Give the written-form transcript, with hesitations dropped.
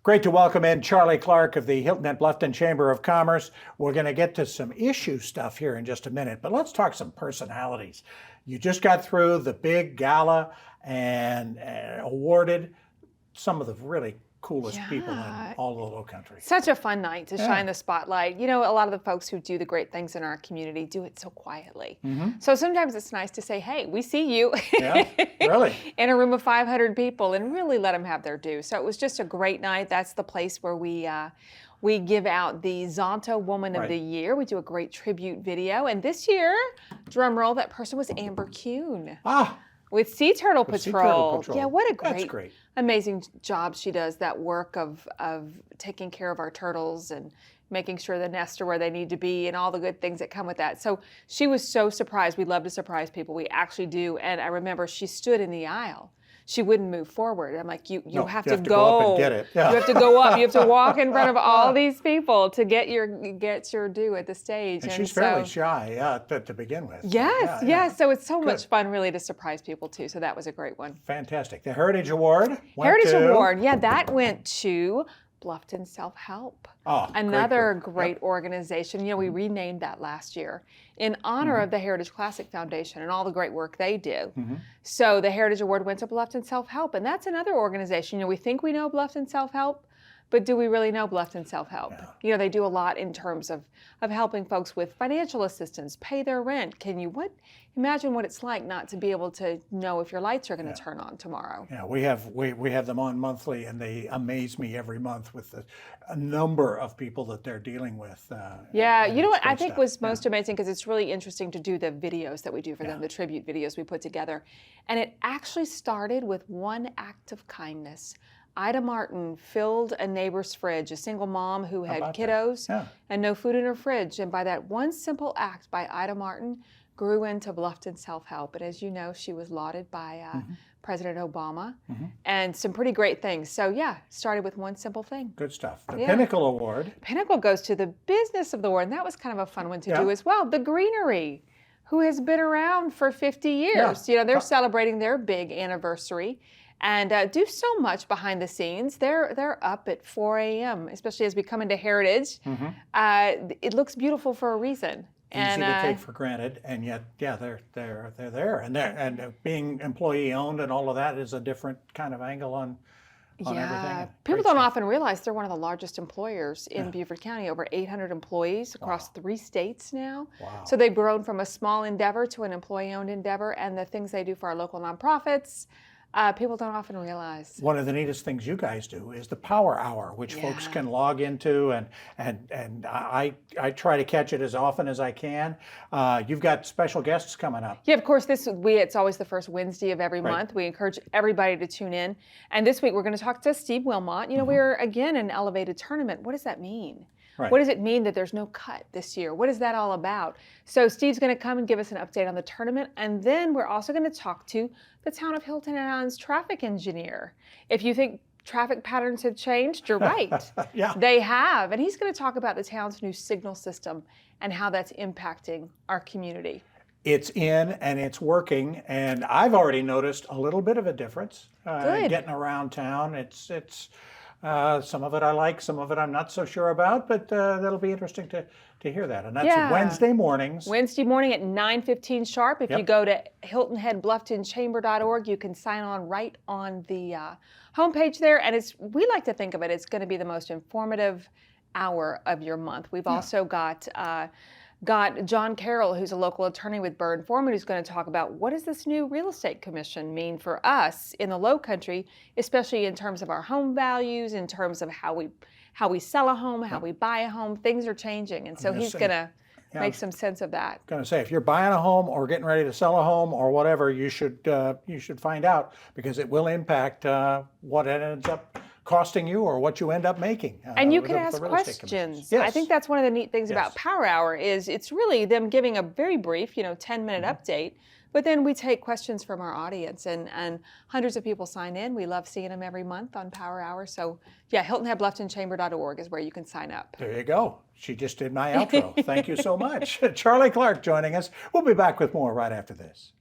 Great to welcome in Charlie Clark of the Hilton at Bluffton Chamber of Commerce. We're going to get to some issue stuff here in just a minute, but let's talk some personalities. You just got through the big gala and awarded some of the really coolest people in all of the Lowcountry. Such a fun night to shine the spotlight. You know, a lot of the folks who do the great things in our community do it so quietly. So sometimes it's nice to say, hey, we see you Really? in a room of 500 people and really let them have their due. So it was just a great night. That's the place where we give out the Zonta Woman of the Year. We do a great tribute video. And this year, drum roll, that person was Amber Kuhn. With Sea Turtle Patrol. Yeah, what a great, amazing job she does, that work of taking care of our turtles and making sure the nests are where they need to be and all the good things that come with that. So she was so surprised. We love to surprise people. We actually do. And I remember she stood in the aisle. She wouldn't move forward. I'm like, you have to go up and get it. Yeah. You have to go up. You have to walk in front of all these people to get your due at the stage. And she's fairly shy to begin with. Yes. So it's so much fun really to surprise people too. So that was a great one. Fantastic. The Heritage Award Award, that went to Bluffton Self-Help. Another great organization. You know, we renamed that last year in honor of the Heritage Classic Foundation and all the great work they do. So the Heritage Award went to Bluffton Self-Help, and that's another organization. You know, we think we know Bluffton Self-Help, but do we really know Bluffton Self-Help? No. You know, they do a lot in terms of helping folks with financial assistance, pay their rent. Imagine what it's like not to be able to know if your lights are going to turn on tomorrow. Yeah, we have them on monthly, and they amaze me every month with a number of people that they're dealing with. You know what I think was most amazing, because it's really interesting to do the videos that we do for them, the tribute videos we put together. And it actually started with one act of kindness. Ida Martin filled a neighbor's fridge, a single mom who had kiddos and no food in her fridge. And by that one simple act by Ida Martin, grew into Bluffton Self-Help. And as you know, she was lauded by President Obama and some pretty great things. So started with one simple thing. Good stuff. The Pinnacle Award. Pinnacle goes to the Business of the Award, and that was kind of a fun one to do as well. The Greenery, who has been around for 50 years. You know, they're celebrating their big anniversary. And do so much behind the scenes. They're up at 4 a.m., especially as we come into Heritage. It looks beautiful for a reason. Easy to take for granted, and yet, they're there, and being employee owned and all of that is a different kind of angle on everything. People don't often realize they're one of the largest employers in Beaufort County, over 800 employees across 3 states now. Wow. So they've grown from a small endeavor to an employee-owned endeavor, and the things they do for our local nonprofits, people don't often realize. One of the neatest things you guys do is the Power Hour, which folks can log into, and I try to catch it as often as I can. You've got special guests coming up. Yeah, of course. It's always the first Wednesday of every month. We encourage everybody to tune in. And this week we're going to talk to Steve Wilmot. You know, we're again an elevated tournament. What does that mean? What does it mean that there's no cut this year? What is that all about? So Steve's going to come and give us an update on the tournament, and then we're also going to talk to the town of Hilton and Island's traffic engineer. If you think traffic patterns have changed, you're right. They have. And he's going to talk about the town's new signal system and how that's impacting our community. It's in and it's working, and I've already noticed a little bit of a difference getting around town. It's some of it I like, some of it I'm not so sure about, but that'll be interesting to hear that. And that's Wednesday mornings. Wednesday morning at 9:15 sharp. If you go to HiltonHeadBlufftonChamber.org, you can sign on right on the homepage there. And we like to think of it's going to be the most informative hour of your month. We've also got John Carroll, who's a local attorney with Byrd Foreman, who's going to talk about what does this new real estate commission mean for us in the Lowcountry, especially in terms of our home values, in terms of how we sell a home, how we buy a home. Things are changing, and so he's going to make some sense of that. Going to say, if you're buying a home or getting ready to sell a home or whatever, you should find out, because it will impact what it ends up costing you or what you end up making. And you can ask questions. I think that's one of the neat things about Power Hour is it's really them giving a very brief, 10-minute update, but then we take questions from our audience, and hundreds of people sign in. We love seeing them every month on Power Hour. So HiltonHeadBlufftonChamber.org is where you can sign up. There you go. She just did my outro. Thank you so much. Charlie Clark joining us. We'll be back with more right after this.